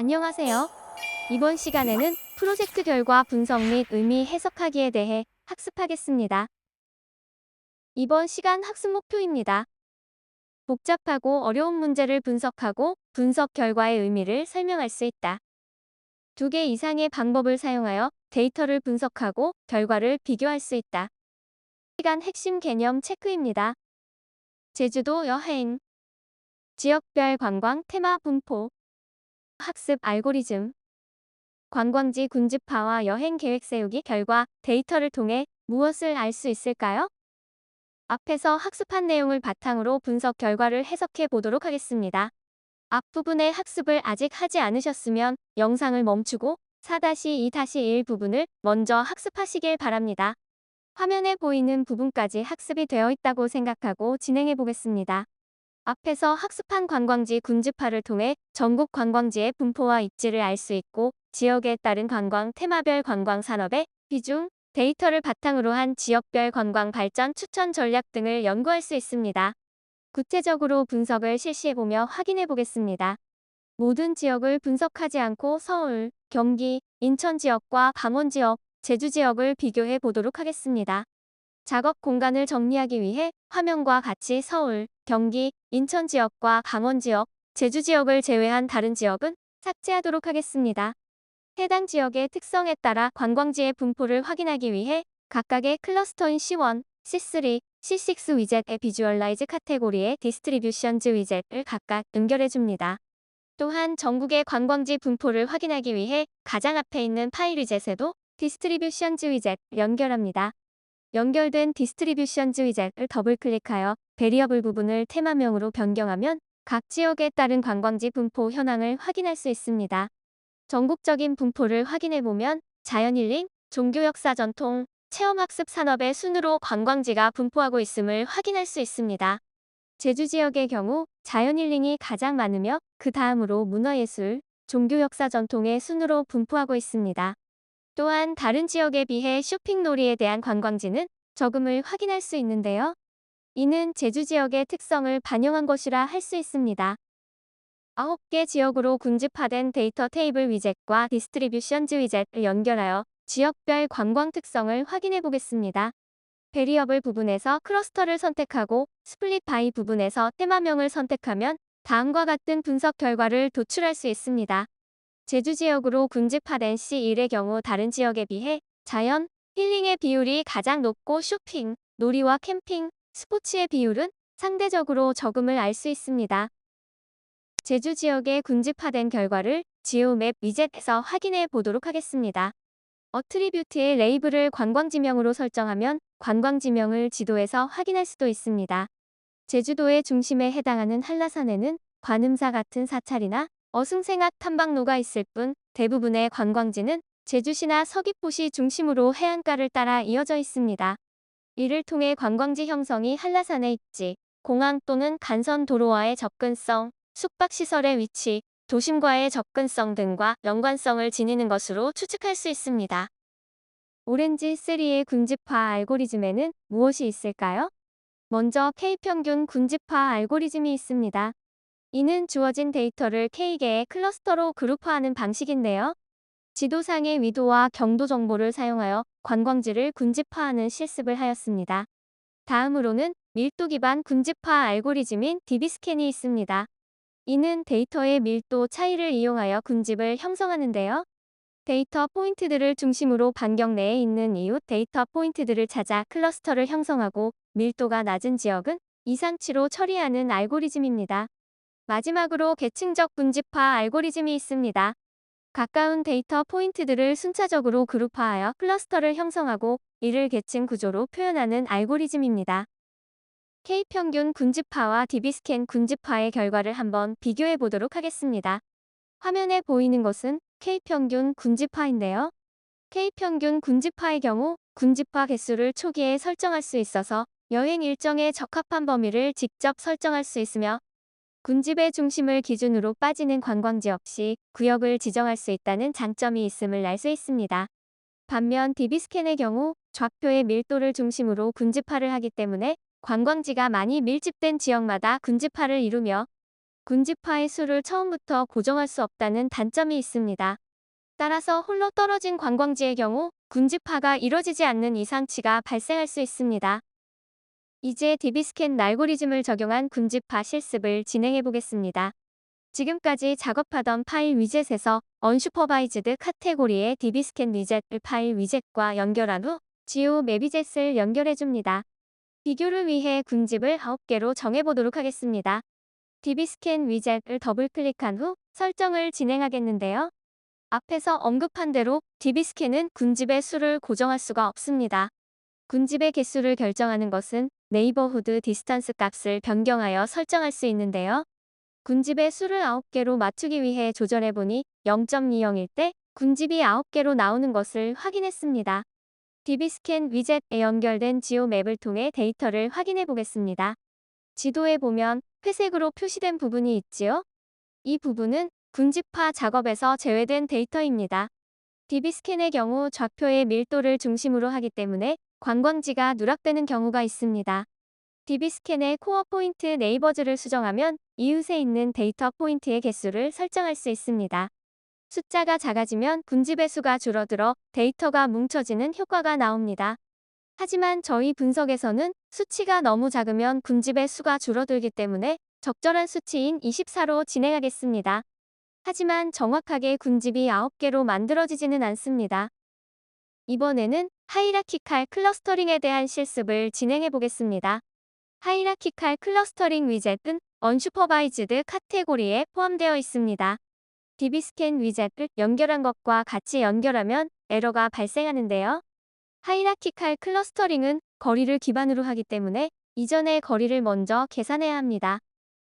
안녕하세요. 이번 시간에는 프로젝트 결과 분석 및 의미 해석하기에 대해 학습하겠습니다. 이번 시간 학습 목표입니다. 복잡하고 어려운 문제를 분석하고 분석 결과의 의미를 설명할 수 있다. 2개 이상의 방법을 사용하여 데이터를 분석하고 결과를 비교할 수 있다. 시간 핵심 개념 체크입니다. 제주도 여행, 지역별 관광 테마 분포, 학습 알고리즘, 관광지 군집화와 여행 계획 세우기 결과 데이터를 통해 무엇을 알 수 있을까요? 앞에서 학습한 내용을 바탕으로 분석 결과를 해석해 보도록 하겠습니다. 앞부분의 학습을 아직 하지 않으셨으면 영상을 멈추고 4-2-1 부분을 먼저 학습하시길 바랍니다. 화면에 보이는 부분까지 학습이 되어 있다고 생각하고 진행해 보겠습니다. 앞에서 학습한 관광지 군집화를 통해 전국 관광지의 분포와 입지를 알 수 있고 지역에 따른 관광 테마별 관광 산업의 비중, 데이터를 바탕으로 한 지역별 관광 발전 추천 전략 등을 연구할 수 있습니다. 구체적으로 분석을 실시해보며 확인해 보겠습니다. 모든 지역을 분석하지 않고 서울, 경기, 인천 지역과 강원 지역, 제주 지역을 비교해 보도록 하겠습니다. 작업 공간을 정리하기 위해 화면과 같이 서울, 경기, 인천 지역과 강원 지역, 제주 지역을 제외한 다른 지역은 삭제하도록 하겠습니다. 해당 지역의 특성에 따라 관광지의 분포를 확인하기 위해 각각의 클러스터인 C1, C3, C6 위젯의 비주얼라이즈 카테고리의 디스트리뷰션즈 위젯을 각각 연결해줍니다. 또한 전국의 관광지 분포를 확인하기 위해 가장 앞에 있는 파일 위젯에도 디스트리뷰션즈 위젯을 연결합니다. 연결된 디스트리뷰션즈 위젯을 더블클릭하여 베리어블 부분을 테마명으로 변경하면 각 지역에 따른 관광지 분포 현황을 확인할 수 있습니다. 전국적인 분포를 확인해보면 자연힐링, 종교역사 전통, 체험학습 산업의 순으로 관광지가 분포하고 있음을 확인할 수 있습니다. 제주 지역의 경우 자연힐링이 가장 많으며 그 다음으로 문화예술, 종교역사 전통의 순으로 분포하고 있습니다. 또한 다른 지역에 비해 쇼핑놀이에 대한 관광지는 적음을 확인할 수 있는데요. 이는 제주 지역의 특성을 반영한 것이라 할 수 있습니다. 9개 지역으로 군집화된 데이터 테이블 위젯과 디스트리뷰션즈 위젯을 연결하여 지역별 관광 특성을 확인해 보겠습니다. 베리어블 부분에서 클러스터를 선택하고 스플릿 바이 부분에서 테마명을 선택하면 다음과 같은 분석 결과를 도출할 수 있습니다. 제주 지역으로 군집화된 C1의 경우 다른 지역에 비해 자연, 힐링의 비율이 가장 높고 쇼핑, 놀이와 캠핑, 스포츠의 비율은 상대적으로 적음을 알 수 있습니다. 제주 지역의 군집화된 결과를 지오맵 위젯에서 확인해 보도록 하겠습니다. 어트리뷰트의 레이블을 관광지명으로 설정하면 관광지명을 지도에서 확인할 수도 있습니다. 제주도의 중심에 해당하는 한라산에는 관음사 같은 사찰이나 어승생학 탐방로가 있을 뿐 대부분의 관광지는 제주시나 서귀포시 중심으로 해안가를 따라 이어져 있습니다. 이를 통해 관광지 형성이 한라산의 입지, 공항 또는 간선 도로와의 접근성, 숙박시설의 위치, 도심과의 접근성 등과 연관성을 지니는 것으로 추측할 수 있습니다. 오렌지 3의 군집화 알고리즘에는 무엇이 있을까요? 먼저 K평균 군집화 알고리즘이 있습니다. 이는 주어진 데이터를 K개의 클러스터로 그룹화하는 방식인데요. 지도상의 위도와 경도 정보를 사용하여 관광지를 군집화하는 실습을 하였습니다. 다음으로는 밀도 기반 군집화 알고리즘인 DB스캔이 있습니다. 이는 데이터의 밀도 차이를 이용하여 군집을 형성하는데요. 데이터 포인트들을 중심으로 반경 내에 있는 이웃 데이터 포인트들을 찾아 클러스터를 형성하고 밀도가 낮은 지역은 이상치로 처리하는 알고리즘입니다. 마지막으로 계층적 군집화 알고리즘이 있습니다. 가까운 데이터 포인트들을 순차적으로 그룹화하여 클러스터를 형성하고 이를 계층 구조로 표현하는 알고리즘입니다. K평균 군집화와 DB스캔 군집화의 결과를 한번 비교해 보도록 하겠습니다. 화면에 보이는 것은 K평균 군집화인데요. K평균 군집화의 경우 군집화 개수를 초기에 설정할 수 있어서 여행 일정에 적합한 범위를 직접 설정할 수 있으며 군집의 중심을 기준으로 빠지는 관광지 없이 구역을 지정할 수 있다는 장점이 있음을 알 수 있습니다. 반면 DB스캔의 경우 좌표의 밀도를 중심으로 군집화를 하기 때문에 관광지가 많이 밀집된 지역마다 군집화를 이루며 군집파의 수를 처음부터 고정할 수 없다는 단점이 있습니다. 따라서 홀로 떨어진 관광지의 경우 군집파가 이뤄지지 않는 이상치가 발생할 수 있습니다. 이제 DB스캔 알고리즘을 적용한 군집파 실습을 진행해 보겠습니다. 지금까지 작업하던 파일 위젯에서 언슈퍼바이즈드 카테고리의 DB스캔 위젯 파일 위젯과 연결한 후 지오 맵 위젯을 연결해 줍니다. 비교를 위해 군집을 9개로 정해보도록 하겠습니다. DB스캔 위젯을 더블클릭한 후 설정을 진행하겠는데요. 앞에서 언급한 대로 DB스캔은 군집의 수를 고정할 수가 없습니다. 군집의 개수를 결정하는 것은 네이버후드 디스턴스 값을 변경하여 설정할 수 있는데요. 군집의 수를 9개로 맞추기 위해 조절해보니 0.20일 때 군집이 9개로 나오는 것을 확인했습니다. DB스캔 위젯에 연결된 지오 맵을 통해 데이터를 확인해 보겠습니다. 지도에 보면 회색으로 표시된 부분이 있지요? 이 부분은 군집파 작업에서 제외된 데이터입니다. DB스캔의 경우 좌표의 밀도를 중심으로 하기 때문에 관광지가 누락되는 경우가 있습니다. DB스캔의 코어 포인트 네이버즈를 수정하면 이웃에 있는 데이터 포인트의 개수를 설정할 수 있습니다. 숫자가 작아지면 군집의 수가 줄어들어 데이터가 뭉쳐지는 효과가 나옵니다. 하지만 저희 분석에서는 수치가 너무 작으면 군집의 수가 줄어들기 때문에 적절한 수치인 24로 진행하겠습니다. 하지만 정확하게 군집이 9개로 만들어지지는 않습니다. 이번에는 하이라키칼 클러스터링에 대한 실습을 진행해 보겠습니다. 하이라키칼 클러스터링 위젯은 언슈퍼바이즈드 카테고리에 포함되어 있습니다. DB스캔 위젯을 연결한 것과 같이 연결하면 에러가 발생하는데요. 하이라키칼 클러스터링은 거리를 기반으로 하기 때문에 이전의 거리를 먼저 계산해야 합니다.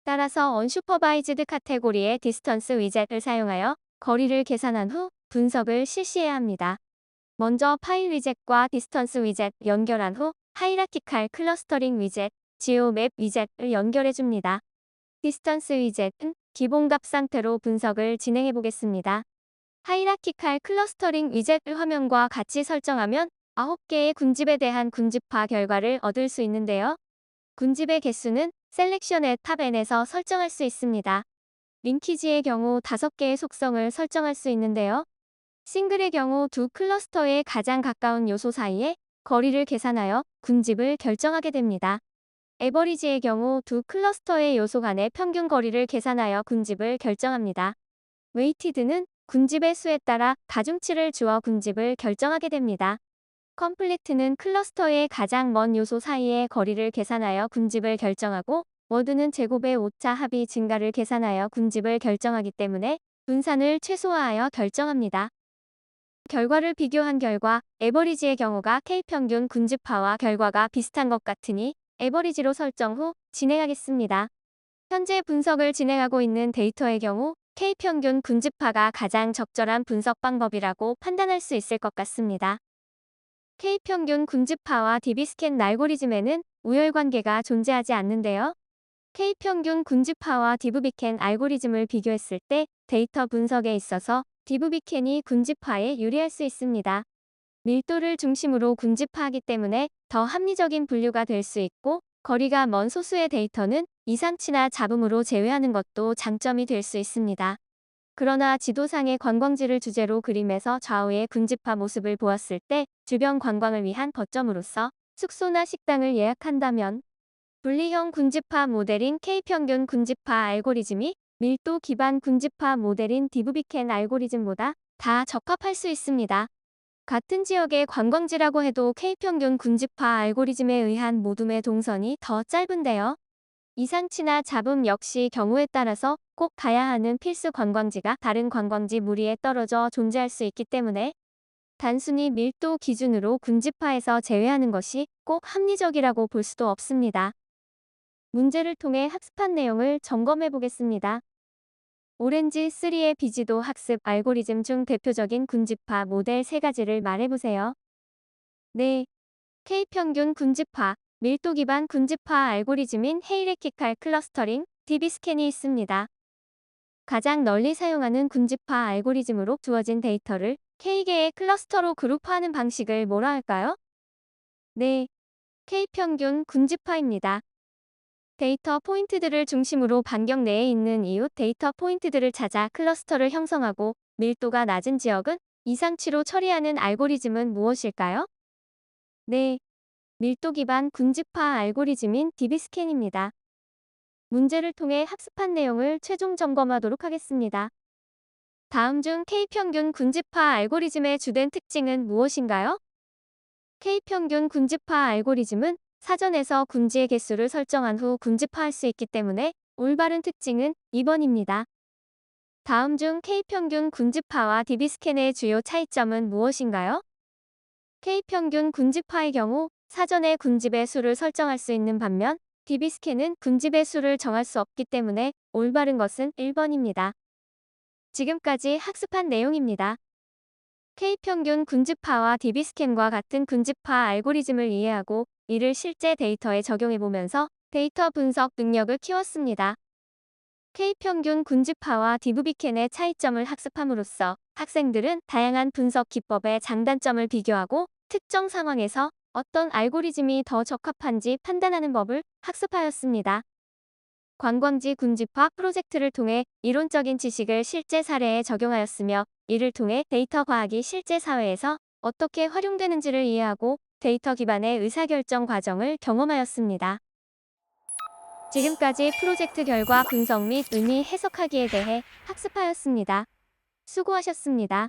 따라서 언슈퍼바이즈드 카테고리의 디스턴스 위젯을 사용하여 거리를 계산한 후 분석을 실시해야 합니다. 먼저 파일 위젯과 디스턴스 위젯 연결한 후 하이라키칼 클러스터링 위젯, 지오 맵 위젯을 연결해 줍니다. 디스턴스 위젯은 기본값 상태로 분석을 진행해 보겠습니다. 하이라키칼 클러스터링 위젯을 화면과 같이 설정하면 9개의 군집에 대한 군집화 결과를 얻을 수 있는데요. 군집의 개수는 셀렉션 의 탑 N에서 설정할 수 있습니다. 링키지의 경우 5개의 속성을 설정할 수 있는데요. 싱글의 경우 두 클러스터의 가장 가까운 요소 사이에 거리를 계산하여 군집을 결정하게 됩니다. 에버리지의 경우 두 클러스터의 요소 간의 평균 거리를 계산하여 군집을 결정합니다. 웨이티드는 군집의 수에 따라 가중치를 주어 군집을 결정하게 됩니다. 컴플리트는 클러스터의 가장 먼 요소 사이의 거리를 계산하여 군집을 결정하고 워드는 제곱의 오차 합의 증가를 계산하여 군집을 결정하기 때문에 분산을 최소화하여 결정합니다. 결과를 비교한 결과 에버리지의 경우가 K평균 군집화와 결과가 비슷한 것 같으니 에버리지로 설정 후 진행하겠습니다. 현재 분석을 진행하고 있는 데이터의 경우 K평균 군집화가 가장 적절한 분석 방법이라고 판단할 수 있을 것 같습니다. K평균 군집화와 DB스캔 알고리즘에는 우열관계가 존재하지 않는데요. K평균 군집화와 DB스캔 알고리즘을 비교했을 때 데이터 분석에 있어서 DB스캔이 군집화에 유리할 수 있습니다. 밀도를 중심으로 군집화하기 때문에 더 합리적인 분류가 될 수 있고 거리가 먼 소수의 데이터는 이상치나 잡음으로 제외하는 것도 장점이 될 수 있습니다. 그러나 지도상의 관광지를 주제로 그림에서 좌우의 군집화 모습을 보았을 때 주변 관광을 위한 거점으로서 숙소나 식당을 예약한다면 분리형 군집화 모델인 K평균 군집화 알고리즘이 밀도 기반 군집화 모델인 DB스캔 알고리즘보다 다 적합할 수 있습니다. 같은 지역의 관광지라고 해도 K평균 군집화 알고리즘에 의한 모둠의 동선이 더 짧은데요. 이상치나 잡음 역시 경우에 따라서 꼭 가야 하는 필수 관광지가 다른 관광지 무리에 떨어져 존재할 수 있기 때문에 단순히 밀도 기준으로 군집화에서 제외하는 것이 꼭 합리적이라고 볼 수도 없습니다. 문제를 통해 학습한 내용을 점검해 보겠습니다. 오렌지 3의 비지도 학습 알고리즘 중 대표적인 군집화 모델 3가지를 말해보세요. 네. K평균 군집화, 밀도 기반 군집화 알고리즘인 헤이라키칼 클러스터링, DB스캔이 있습니다. 가장 널리 사용하는 군집화 알고리즘으로 주어진 데이터를 K개의 클러스터로 그룹화하는 방식을 뭐라 할까요? 네. K평균 군집화입니다. 데이터 포인트들을 중심으로 반경 내에 있는 이웃 데이터 포인트들을 찾아 클러스터를 형성하고 밀도가 낮은 지역은 이상치로 처리하는 알고리즘은 무엇일까요? 네, 밀도 기반 군집화 알고리즘인 DB스캔입니다. 문제를 통해 학습한 내용을 최종 점검하도록 하겠습니다. 다음 중 K평균 군집화 알고리즘의 주된 특징은 무엇인가요? K평균 군집화 알고리즘은 사전에서 군지의 개수를 설정한 후 군집화할 수 있기 때문에 올바른 특징은 2번입니다. 다음 중 K평균 군집화와 DB스캔의 주요 차이점은 무엇인가요? K평균 군집화의 경우 사전에 군집의 수를 설정할 수 있는 반면 DB스캔은 군집의 수를 정할 수 없기 때문에 올바른 것은 1번입니다. 지금까지 학습한 내용입니다. K평균 군집화와 DB스캔과 같은 군집화 알고리즘을 이해하고 이를 실제 데이터에 적용해보면서 데이터 분석 능력을 키웠습니다. K평균 군집화와 DB스캔의 차이점을 학습함으로써 학생들은 다양한 분석 기법의 장단점을 비교하고 특정 상황에서 어떤 알고리즘이 더 적합한지 판단하는 법을 학습하였습니다. 관광지 군집화 프로젝트를 통해 이론적인 지식을 실제 사례에 적용하였으며 이를 통해 데이터 과학이 실제 사회에서 어떻게 활용되는지를 이해하고 데이터 기반의 의사결정 과정을 경험하였습니다. 지금까지 프로젝트 결과 분석 및 의미 해석하기에 대해 학습하였습니다. 수고하셨습니다.